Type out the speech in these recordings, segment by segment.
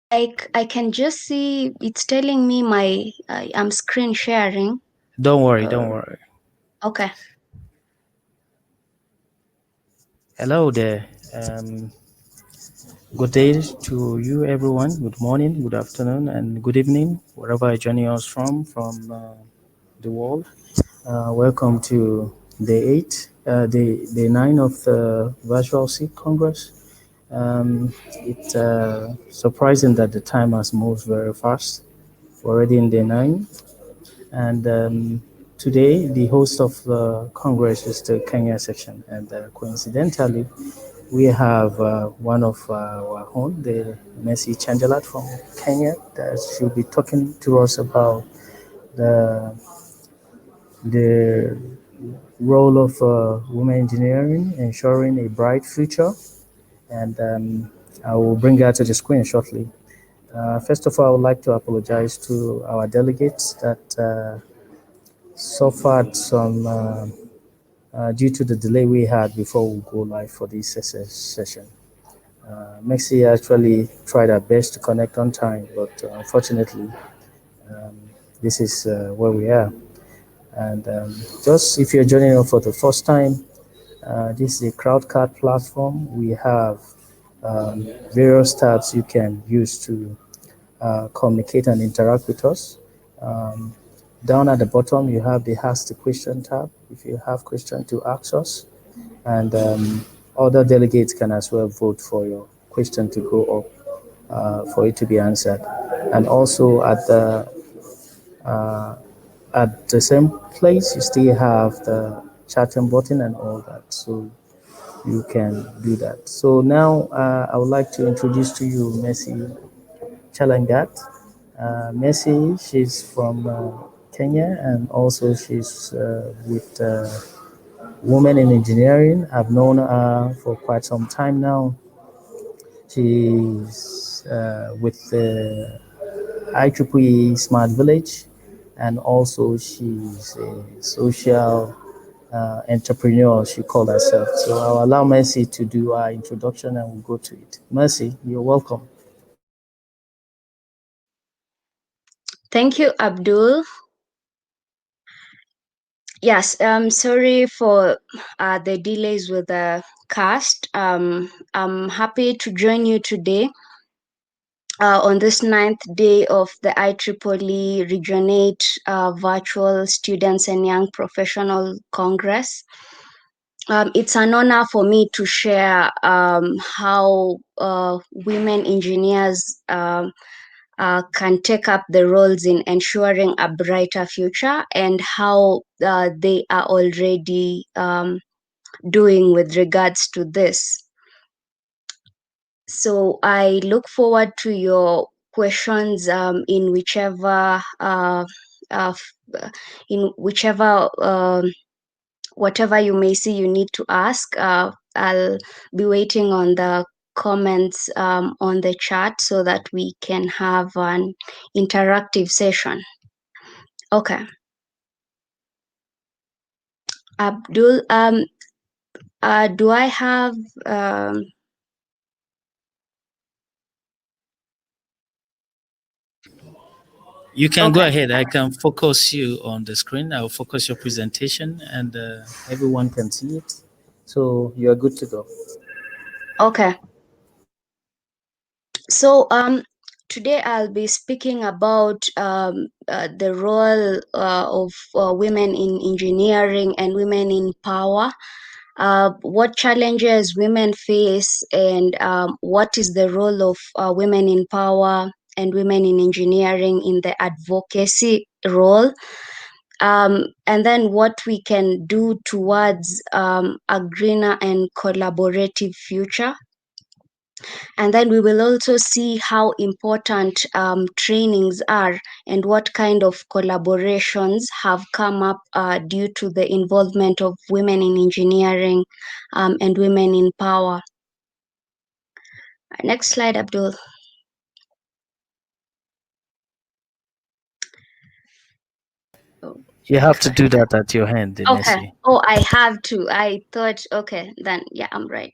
I can just see it's telling me I'm screen sharing. Don't worry, don't worry. Okay. Hello there. Good day to you, everyone. Good morning, good afternoon, and good evening, wherever you're joining us from the world. Welcome to day 8, day 9 of the Virtual Seat Congress. It's surprising that the time has moved very fast. We're already in day 9, and today the host of the Congress is the Kenya section, and coincidentally, we have one of our own, the Messi Chanjalat from Kenya, that she'll be talking to us about the the role of women engineering, ensuring a bright future. And I will bring her to the screen shortly. First of all, I would like to apologize to our delegates that suffered some due to the delay we had before we go live for this session. Maxi actually tried our best to connect on time, but unfortunately, this is where we are. And just if you're joining us for the first time, this is a crowdcard platform. We have various tabs you can use to communicate and interact with us. Um, Down at the bottom, you have the Ask the Question tab if you have questions to ask us. And other delegates can as well vote for your question to go up for it to be answered. And also at the same place, you still have the chatting button and all that. So you can do that. So now I would like to introduce to you Messi Chelangat. Messi, she's from Kenya, and also she's with Women in Engineering. I've known her for quite some time now. She's with the IEEE Smart Village, and also she's a social entrepreneur, she called herself. So I'll allow Mercy to do our introduction and we'll go to it. Mercy, you're welcome. Thank you, Abdul. Yes, sorry for the delays with the cast. I'm happy to join you today on this ninth day of the IEEE Regionate Virtual Students and Young Professional Congress. It's an honor for me to share how women engineers can take up the roles in ensuring a brighter future and how they are already doing with regards to this. So I look forward to your questions uh, in whichever whatever you may see you need to ask. I'll be waiting on the comments on the chat so that we can have an interactive session. Okay. Abdul, do I have You can go okay. ahead. I can focus you on the screen. I'll focus your presentation and everyone can see it. So you're good to go. Okay. So today I'll be speaking about the role of women in engineering and women in power. What challenges women face, and what is the role of women in power and women in engineering in the advocacy role, and then what we can do towards a greener and collaborative future. And then we will also see how important trainings are and what kind of collaborations have come up due to the involvement of women in engineering and women in power. Next slide, Abdul. Oh, You have to do that at your hand, okay. Messi. Oh, I have to. I thought, okay, then yeah, I'm right.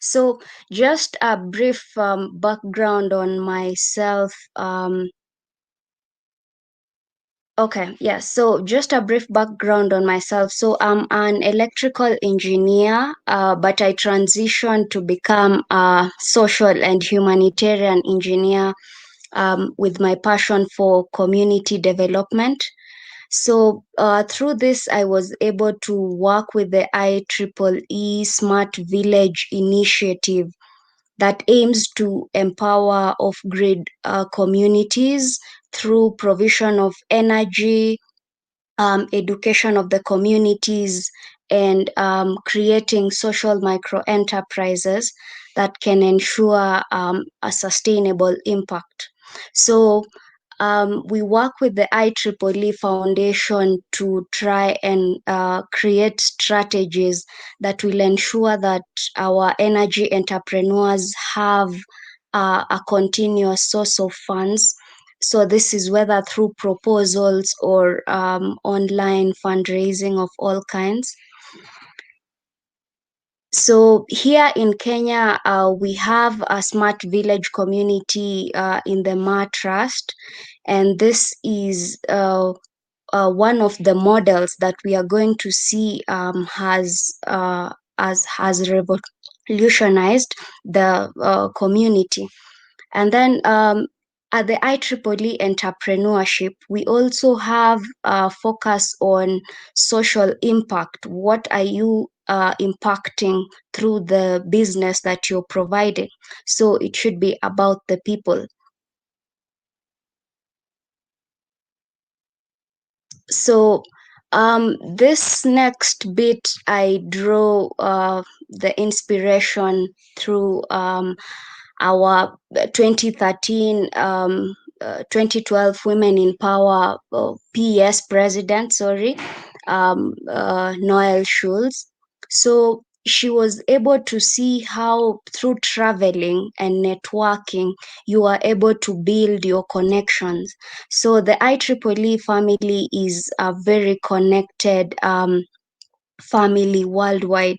So just a brief background on myself. Okay, yeah. So just a brief background on myself. So I'm an electrical engineer, but I transitioned to become a social and humanitarian engineer with my passion for community development. So through this, I was able to work with the IEEE Smart Village initiative that aims to empower off-grid communities through provision of energy, education of the communities, and creating social micro enterprises that can ensure a sustainable impact. So we work with the IEEE Foundation to try and create strategies that will ensure that our energy entrepreneurs have a continuous source of funds. So this is whether through proposals or online fundraising of all kinds. So here in Kenya, we have a smart village community in the Ma Trust, and this is one of the models that we are going to see has revolutionized the community. And then at the IEEE entrepreneurship, we also have a focus on social impact. What are you impacting through the business that you're providing? So it should be about the people. So this next bit, I draw the inspiration through our 2013 2012 Women in Power PES president, sorry, Noel Schulz. So she was able to see how through traveling and networking you are able to build your connections. So the IEEE family is a very connected family worldwide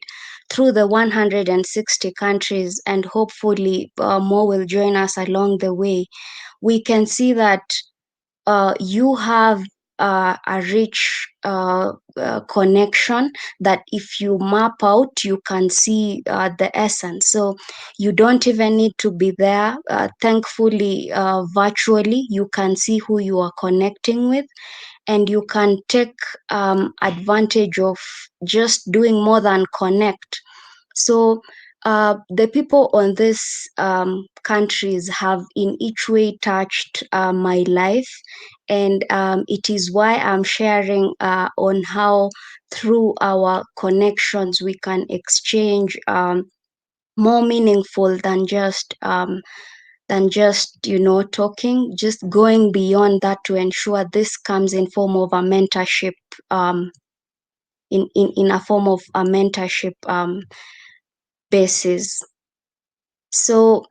through the 160 countries, and hopefully more will join us along the way. We can see that you have a rich connection that if you map out, you can see the essence. So you don't even need to be there. Thankfully, virtually, you can see who you are connecting with, and you can take advantage of just doing more than connect. So the people on these countries have in each way touched my life, and it is why I'm sharing on how through our connections we can exchange more meaningful than just talking, just going beyond that to ensure this comes in form of a mentorship, um, in a form of a mentorship basis. So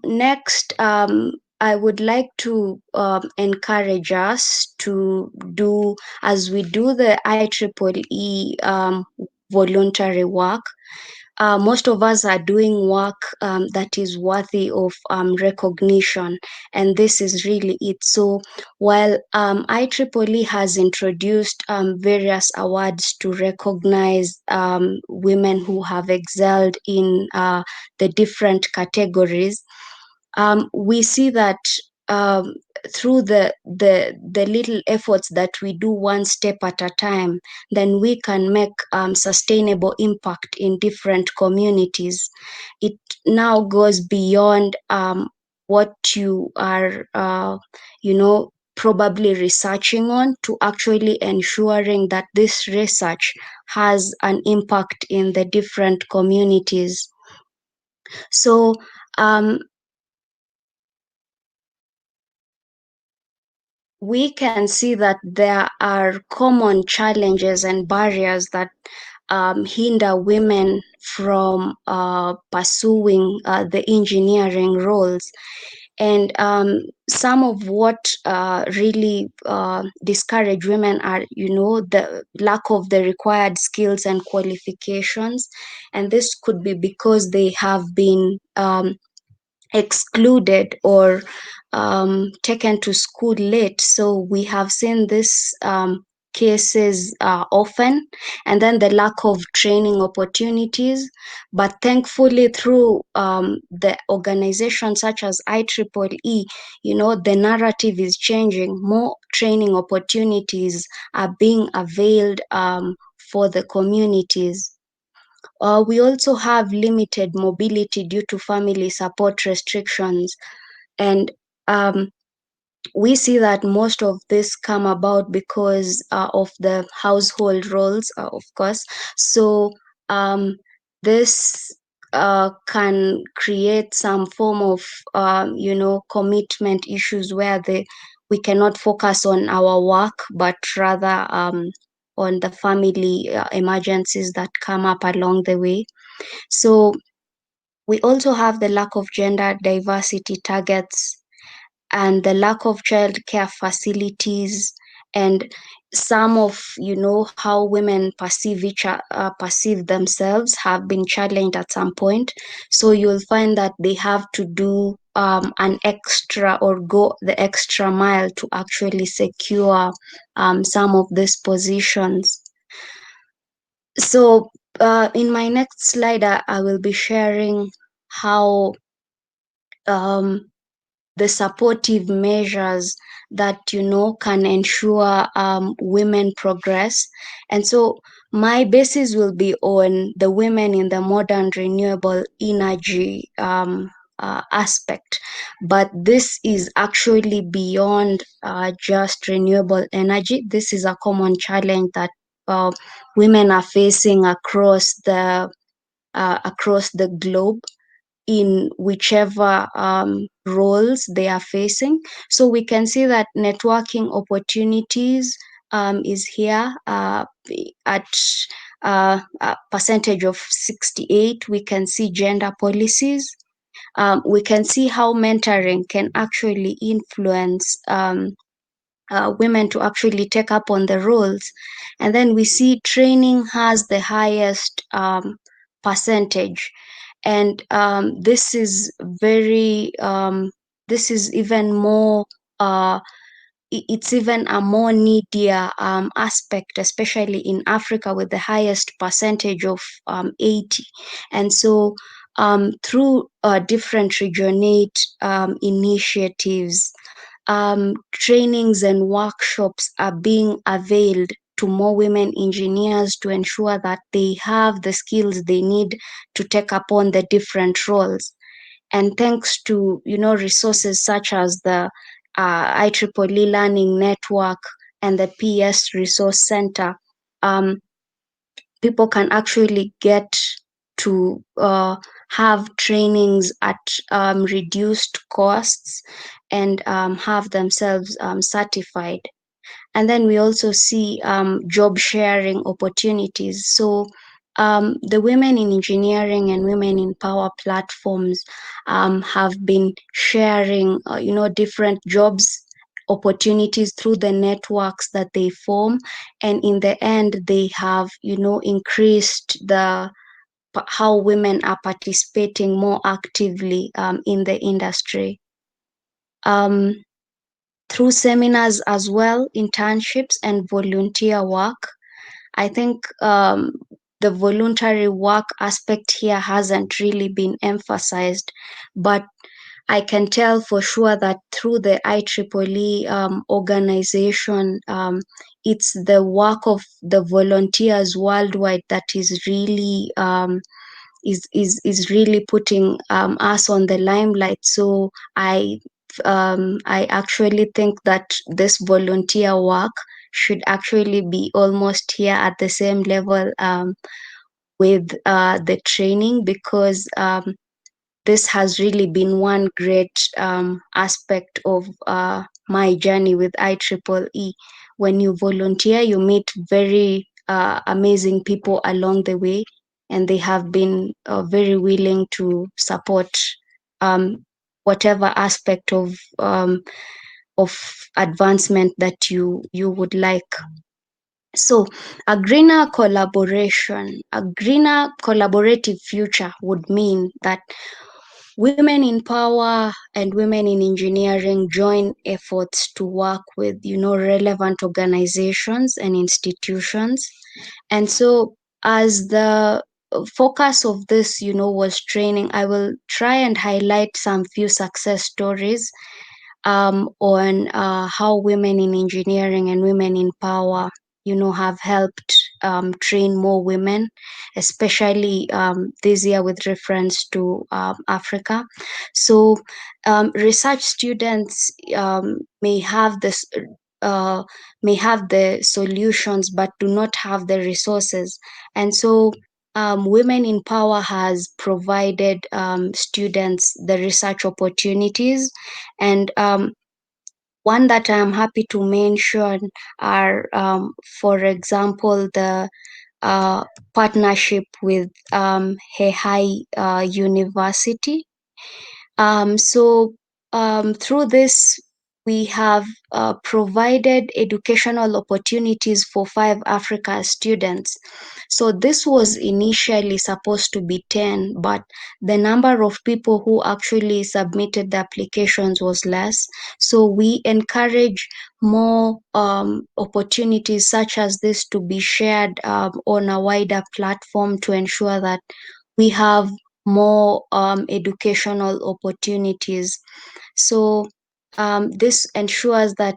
next, I would like to encourage us to do, as we do the IEEE voluntary work. Most of us are doing work that is worthy of recognition, and this is really it. So while IEEE has introduced various awards to recognize women who have excelled in the different categories, we see that um, through the little efforts that we do one step at a time, then we can make sustainable impact in different communities. It now goes beyond what you are, probably researching on, to actually ensuring that this research has an impact in the different communities. So we can see that there are common challenges and barriers that hinder women from pursuing the engineering roles. And some of what really discourage women are, the lack of the required skills and qualifications. And this could be because they have been excluded or taken to school late. So we have seen this cases often, and then the lack of training opportunities. But thankfully, through the organizations such as IEEE, the narrative is changing. More training opportunities are being availed for the communities. We also have limited mobility due to family support restrictions. And we see that most of this come about because of the household roles, of course. So this can create some form of, commitment issues where we cannot focus on our work, but rather on the family emergencies that come up along the way. So we also have the lack of gender diversity targets and the lack of childcare facilities, and some of, how women perceive themselves have been challenged at some point. So you'll find that they have to do an extra or go the extra mile to actually secure some of these positions. So in my next slide, I will be sharing how um, the supportive measures that, can ensure women progress. And so my basis will be on the women in the modern renewable energy aspect, but this is actually beyond just renewable energy. This is a common challenge that uh, women are facing across the globe in whichever roles they are facing. So we can see that networking opportunities is here at a percentage of 68. We can see gender policies. We can see how mentoring can actually influence women to actually take up on the roles. And then we see training has the highest percentage. And this is even more, it's even a more needier aspect, especially in Africa with the highest percentage of 80. And so through different regionate initiatives, trainings and workshops are being availed to more women engineers to ensure that they have the skills they need to take upon the different roles. And thanks to, resources such as the IEEE Learning Network and the PES Resource Center, um, people can actually get to have trainings at reduced costs and have themselves certified. And then we also see job sharing opportunities. So the women in engineering and women in power platforms have been sharing, different jobs opportunities through the networks that they form, and in the end they have, increased how women are participating more actively in the industry. Um, Through seminars as well, internships and volunteer work. I think the voluntary work aspect here hasn't really been emphasized, but I can tell for sure that through the IEEE organization, it's the work of the volunteers worldwide that is really putting us on the limelight. So I actually think that this volunteer work should actually be almost here at the same level with the training, because this has really been one great aspect of my journey with IEEE. When you volunteer, you meet very amazing people along the way, and they have been very willing to support. Um, whatever aspect of advancement that you would like. So a greener collaborative future would mean that women in power and women in engineering join efforts to work with, relevant organizations and institutions. And so, as the focus of this, was training, I will try and highlight some few success stories on how women in engineering and women in power, have helped train more women, especially this year with reference to Africa. So, research students uh, may have the solutions, but do not have the resources, and so. Women in Power has provided students the research opportunities, and one that I'm happy to mention are, for example, the uh, partnership with Hehai University. Through this, we have provided educational opportunities for 5 Africa students. So this was initially supposed to be 10, but the number of people who actually submitted the applications was less. So we encourage more opportunities such as this to be shared on a wider platform to ensure that we have more educational opportunities. So this ensures that,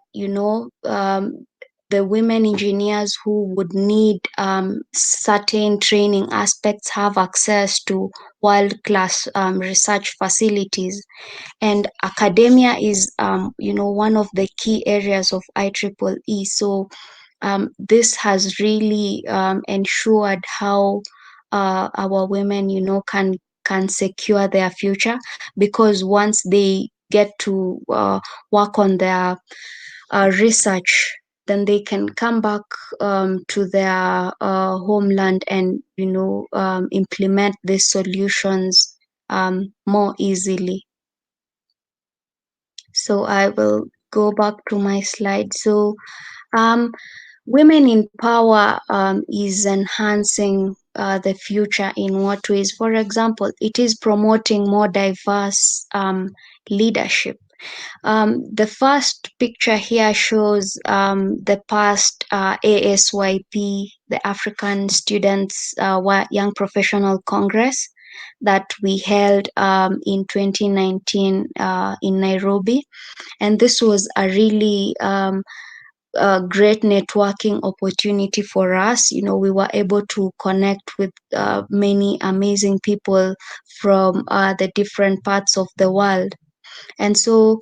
the women engineers who would need certain training aspects have access to world-class research facilities. And academia is, one of the key areas of IEEE. So this has really ensured how our women, can secure their future, because once they get to work on their research, then they can come back to their homeland and, implement these solutions more easily. So I will go back to my slide. So um, women in power is enhancing the future in what ways? For example, it is promoting more diverse leadership. The first picture here shows the past ASYP, the African Students Young Professional Congress, that we held in 2019 in Nairobi. And this was a really a great networking opportunity for us. We were able to connect with many amazing people from the different parts of the world. And so,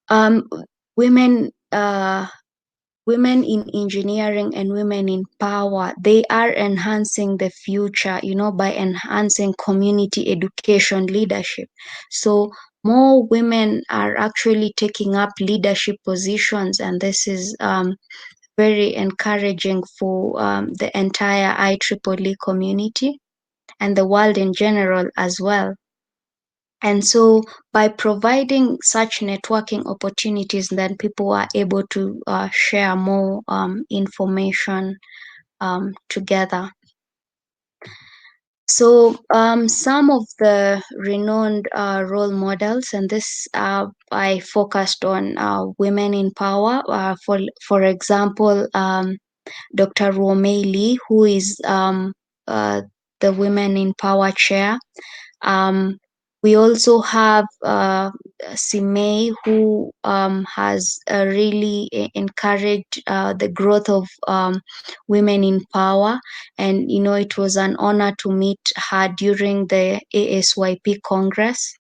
um, women, women in engineering and women in power, they are enhancing the future, by enhancing community education leadership. So more women are actually taking up leadership positions, and this is very encouraging for the entire IEEE community and the world in general as well. And so by providing such networking opportunities, then people are able to share more information together. So some of the renowned role models, and this I focused on women in power. For example, Dr. Romei Lee, who is uh, the Women in Power Chair. Um, we also have Simei, who has really encouraged the growth of women in power. And, it was an honor to meet her during the ASYP Congress.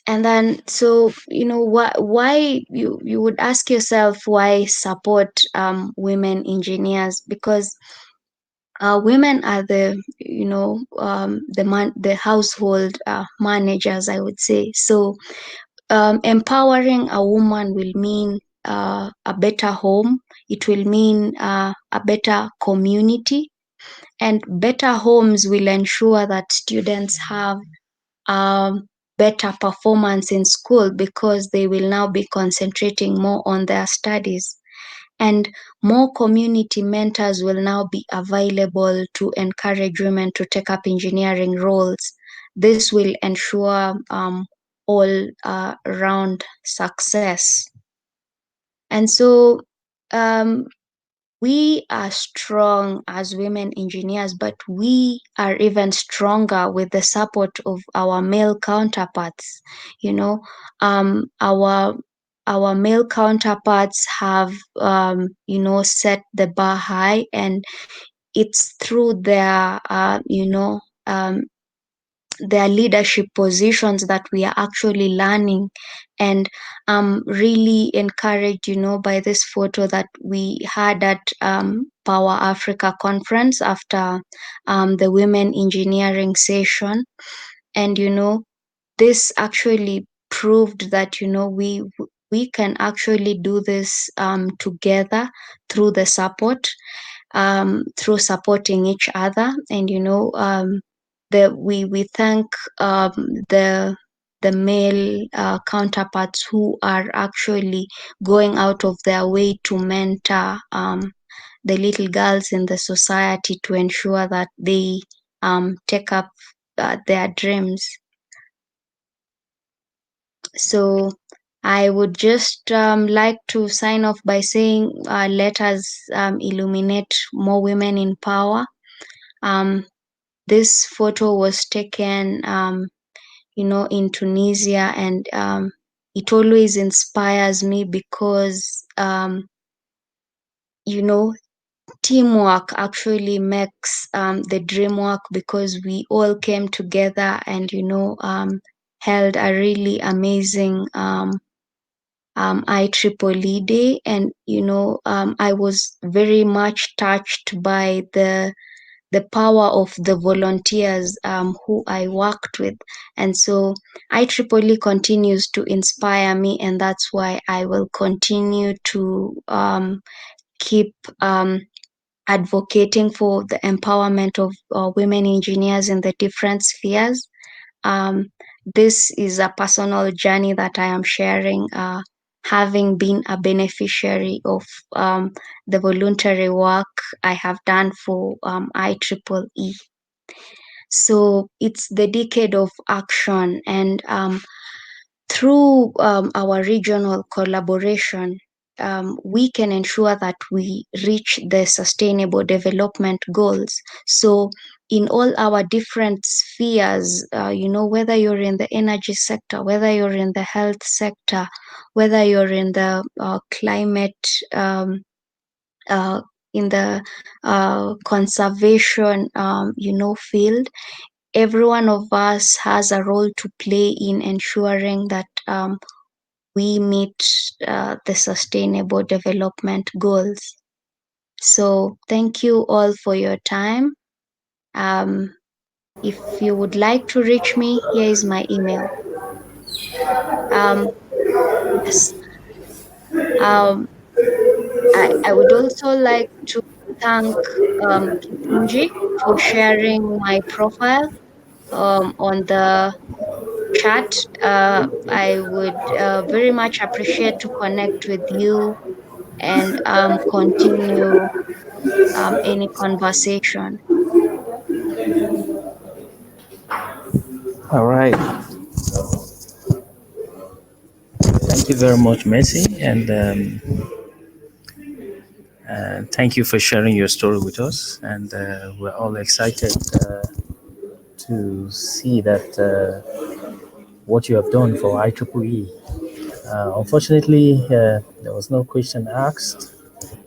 And then, so, why you would ask yourself, why support women engineers? Because women are the household managers, I would say. So empowering a woman will mean a better home. It will mean a better community. And better homes will ensure that students have better performance in school because they will now be concentrating more on their studies. And more community mentors will now be available to encourage women to take up engineering roles. This will ensure all round success. And so um, we are strong as women engineers, but we are even stronger with the support of our male counterparts. You know, our male counterparts have set the bar high, and it's through their leadership positions that we are actually learning. And I'm really encouraged, by this photo that we had at Power Africa conference after the women engineering session. And this actually proved that we can actually do this together through the support, through supporting each other. And we thank um, the the male counterparts who are actually going out of their way to mentor the little girls in the society to ensure that they take up their dreams. So I would just like to sign off by saying, let us illuminate more women in power. Um, this photo was taken, in Tunisia, and it always inspires me because, you know, teamwork actually makes the dream work, because we all came together and, held a really amazing IEEE Day. And I was very much touched by the power of the volunteers who I worked with. And so IEEE continues to inspire me, and that's why I will continue to keep advocating for the empowerment of women engineers in the different spheres. Um, this is a personal journey that I am sharing, having been a beneficiary of the voluntary work I have done for IEEE. So it's the decade of action, and through our regional collaboration, we can ensure that we reach the sustainable development goals. So in all our different spheres, whether you're in the energy sector, whether you're in the health sector, whether you're in the climate, uh, in the conservation, field, every one of us has a role to play in ensuring that we meet the sustainable development goals. So thank you all for your time. Um, if you would like to reach me, here is my email. Um, yes. Um, I would also like to thank Kitunji for sharing my profile on the chat. I would very much appreciate to connect with you and continue any conversation. All right. Thank you very much, Messi, and thank you for sharing your story with us. And we're all excited to see that what you have done for IEEE. Unfortunately, there was no question asked,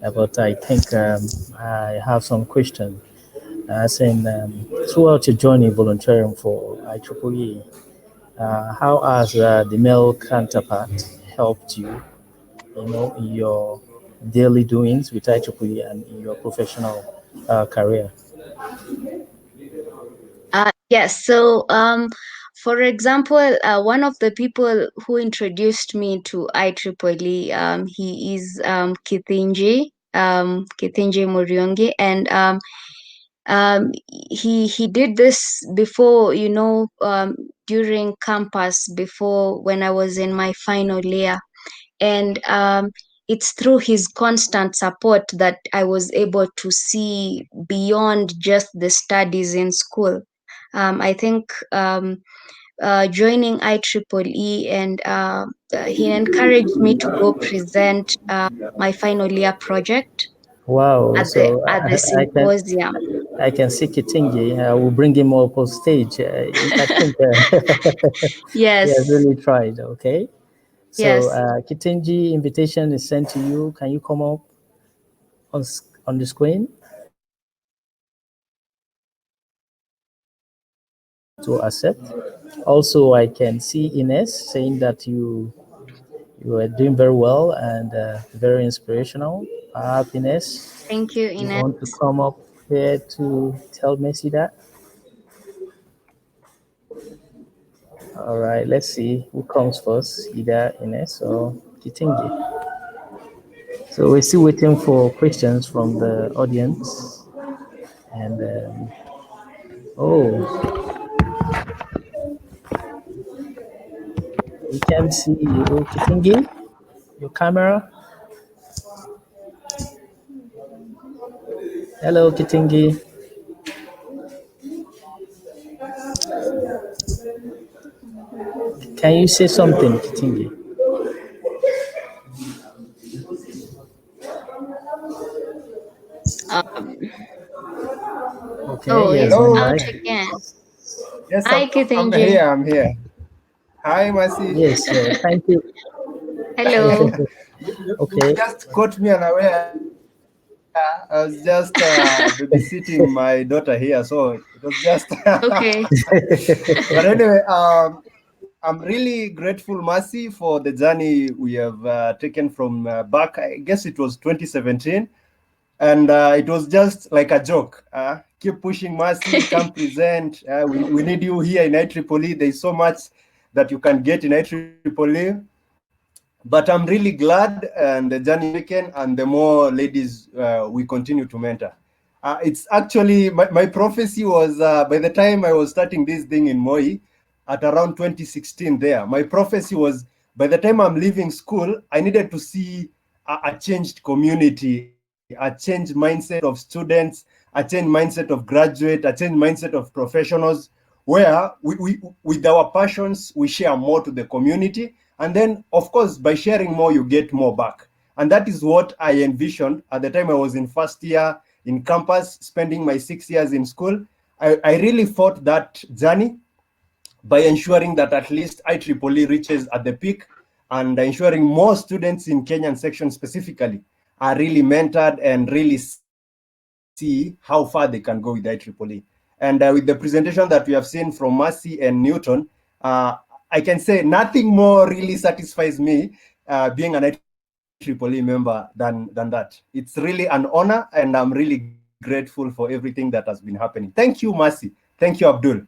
but I think I have some question. Saying throughout your journey volunteering for IEEE, how has the male counterpart helped you, in your daily doings with IEEE and in your professional career? Yes. So, for example, one of the people who introduced me to IEEE, he is Kithinji Muriongi, and He did this before, during campus, before, when I was in my final year. And it's through his constant support that I was able to see beyond just the studies in school. I think joining IEEE, and he encouraged me to go present my final year project Wow. at the So at the symposium. I can see Kitingi. I will bring him up on stage. I think he has Yes, really tried. Okay. So yes. Kitingi, invitation is sent to you. Can you come up on the screen to accept? Also, I can see Ines saying that you are doing very well and very inspirational. Happiness. Thank you, You Ines. want to come up here to tell Messi that? All right, let's see who comes first, either Ines or Kitingi. So we're still waiting for questions from the audience. And oh, we can see you, Kitingi. Your camera. Hello, Kitingi. Can you say something, Kitingi? Um, Okay, oh, he has he's went Hello. out back. again. Yes, Hi, I'm Kithinji. here. I'm here. Hi, Mercy. Yes, thank you. Hello. You Okay. just caught me unaware. I was just babysitting my daughter here, so it was just. Okay. But anyway, I'm really grateful, Mercy, for the journey we have taken from back. I guess it was 2017, and it was just like a joke. Keep pushing, Mercy. Come present. We need you here in IEEE. There's so much that you can get in IEEE. But I'm really glad and the journey is taken, and the more ladies we continue to mentor. It's actually my prophecy was by the time I was starting this thing in Moi at around 2016 there, my prophecy was by the time I'm leaving school, I needed to see a changed community, a changed mindset of students, a changed mindset of graduate, a changed mindset of professionals, where with our passions, we share more to the community. And then, of course, by sharing more, you get more back. And that is what I envisioned at the time I was in first year in campus, spending my 6 years in school. I really fought that journey by ensuring that at least IEEE reaches at the peak and ensuring more students in Kenyan section specifically are really mentored and really see how far they can go with IEEE. And with the presentation that we have seen from Mercy and Newton, I can say nothing more really satisfies me being an IEEE member than that. It's really an honor, and I'm really grateful for everything that has been happening. Thank you, Mercy. Thank you, Abdul.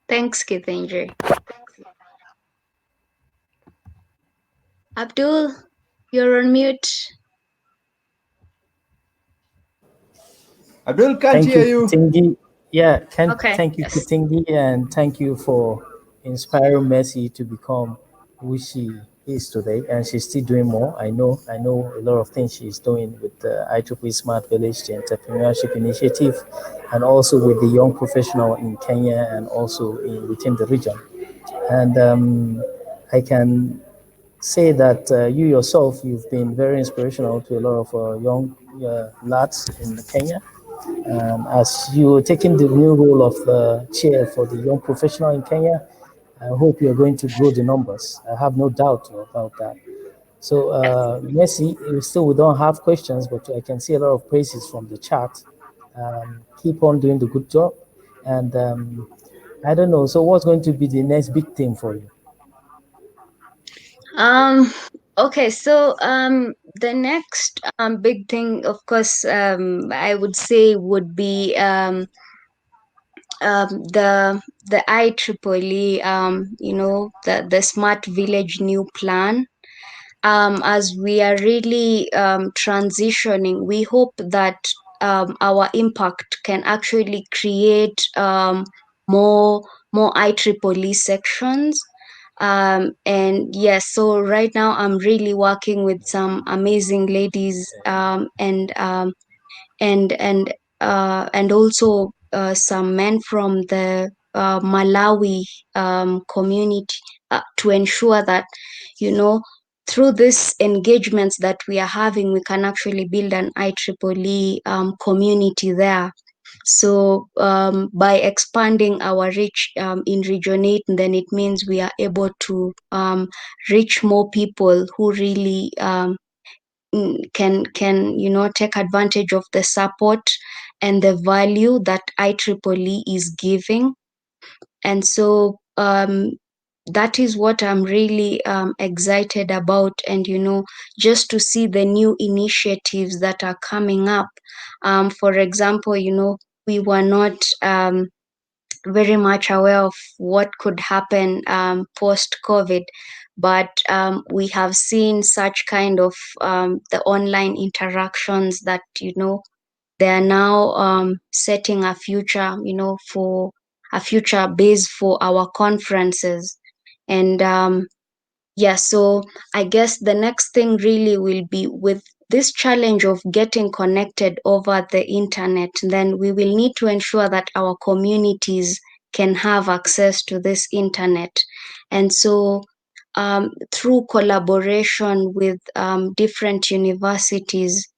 Thanks, Kithinji. Abdul, you're on mute. Abdul can't Thank hear you, you. Kitingi. Yeah, Okay. thank you, Yes. Kitingi, and thank you for inspiring Messi to become who she is today. And she's still doing more. I know a lot of things she's doing with the IEEE Smart Village, the entrepreneurship initiative, and also with the young professional in Kenya and also within the region. And I can say that you yourself, you've been very inspirational to a lot of young lads in Kenya. As you're taking the new role of the chair for the young professional in Kenya, I hope you're going to grow the numbers. I have no doubt about that. So, Yes. Messi, still we don't have questions, but I can see a lot of praises from the chat. Keep on doing the good job. And I don't know. So, what's going to be the next big thing for you? Um. Okay. So, the next big thing, of course, I would say would be the IEEE, the Smart Village new plan. As we are really transitioning, we hope that our impact can actually create more IEEE sections. And yes, so right now I'm really working with some amazing ladies, and also some men from the Malawi community, to ensure that, you know, through these engagements that we are having, we can actually build an IEEE community there. So by expanding our reach in Region 8, then it means we are able to reach more people who really can take advantage of the support and the value that IEEE is giving. And so that is what I'm really excited about, and just to see the new initiatives that are coming up. For example, we were not very much aware of what could happen post COVID, but we have seen such kind of the online interactions that they are now setting a future, for a future base for our conferences. And yeah, so I guess the next thing really will be, with this challenge of getting connected over the internet, then we will need to ensure that our communities can have access to this internet. And so through collaboration with different universities,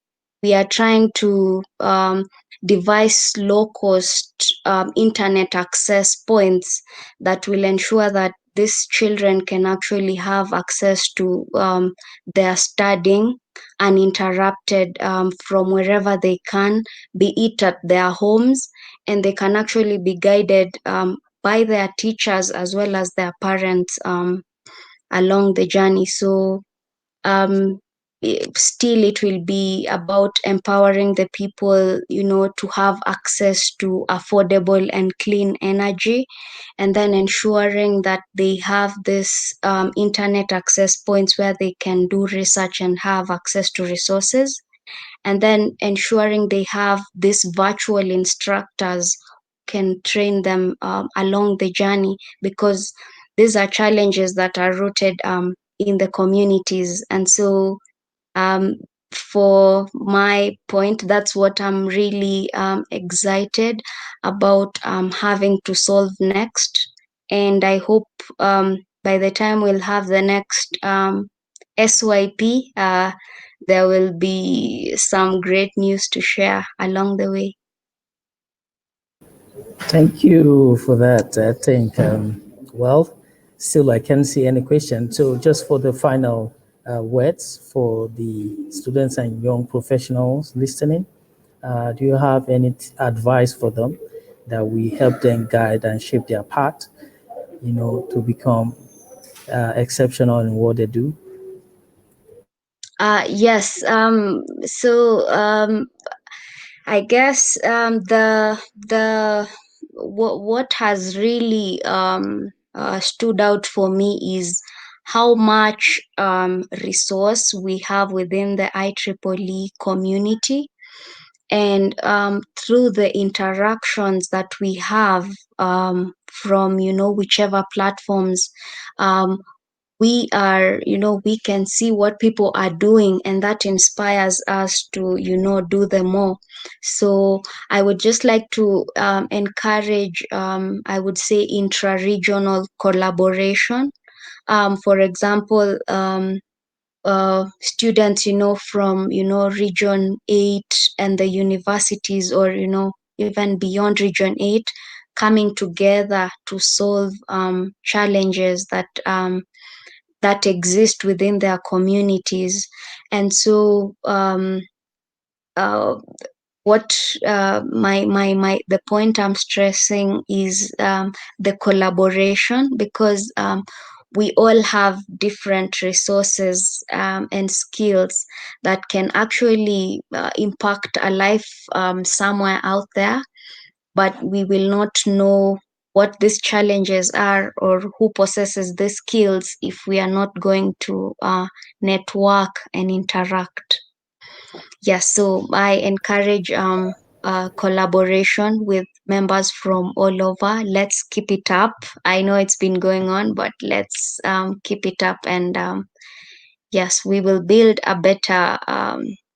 we are trying to devise low cost internet access points that will ensure that these children can actually have access to their studying uninterrupted from wherever they can, be it at their homes, and they can actually be guided by their teachers as well as their parents along the journey. So um, still it will be about empowering the people, to have access to affordable and clean energy, and then ensuring that they have this internet access points where they can do research and have access to resources, and then ensuring they have these virtual instructors can train them along the journey, because these are challenges that are rooted in the communities. And so um, for my point, that's what I'm really excited about having to solve next. And I hope by the time we'll have the next SYP, there will be some great news to share along the way. Thank you for that. I think, well, still I can't see any question. So just for the final words for the students and young professionals listening, do you have any advice for them that will help them guide and shape their path, to become exceptional in what they do? Yes. So I guess what has really stood out for me is how much resource we have within the IEEE community, and through the interactions that we have from whichever platforms, um, we can see what people are doing, and that inspires us to do the more. So I would just like to encourage, I would say, intra-regional collaboration. For example, students from region 8 and the universities, or even beyond region 8, coming together to solve challenges that exist within their communities. And so uh, what my the point I'm stressing is the collaboration, because we all have different resources and skills that can actually impact a life somewhere out there, but we will not know what these challenges are or who possesses the skills if we are not going to network and interact. Yes, so I encourage collaboration with members from all over. Let's keep it up. I know it's been going on, but let's keep it up. And yes, we will build a better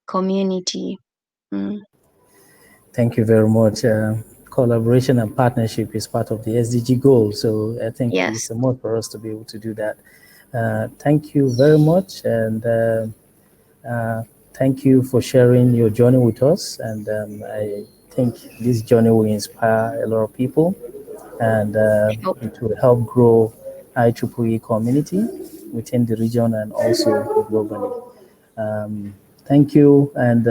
community. Mm, Thank you very much. Collaboration and partnership is part of the SDG goal, so I think yes. it's a must for us to be able to do that. Thank you very much, and thank you for sharing your journey with us. And I think this journey will inspire a lot of people, and Oh, it will help grow IEEE community within the region and also globally. Thank you, and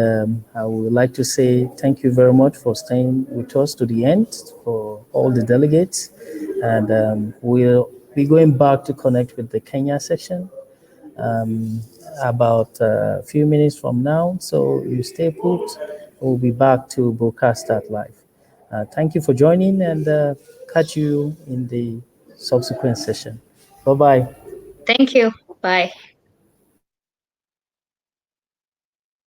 I would like to say thank you very much for staying with us to the end for all the delegates, and we'll be going back to connect with the Kenya section um, about a few minutes from now. So you stay put. We'll be back to broadcast that live. Thank you for joining, and catch you in the subsequent session. Bye bye. thank you. Bye.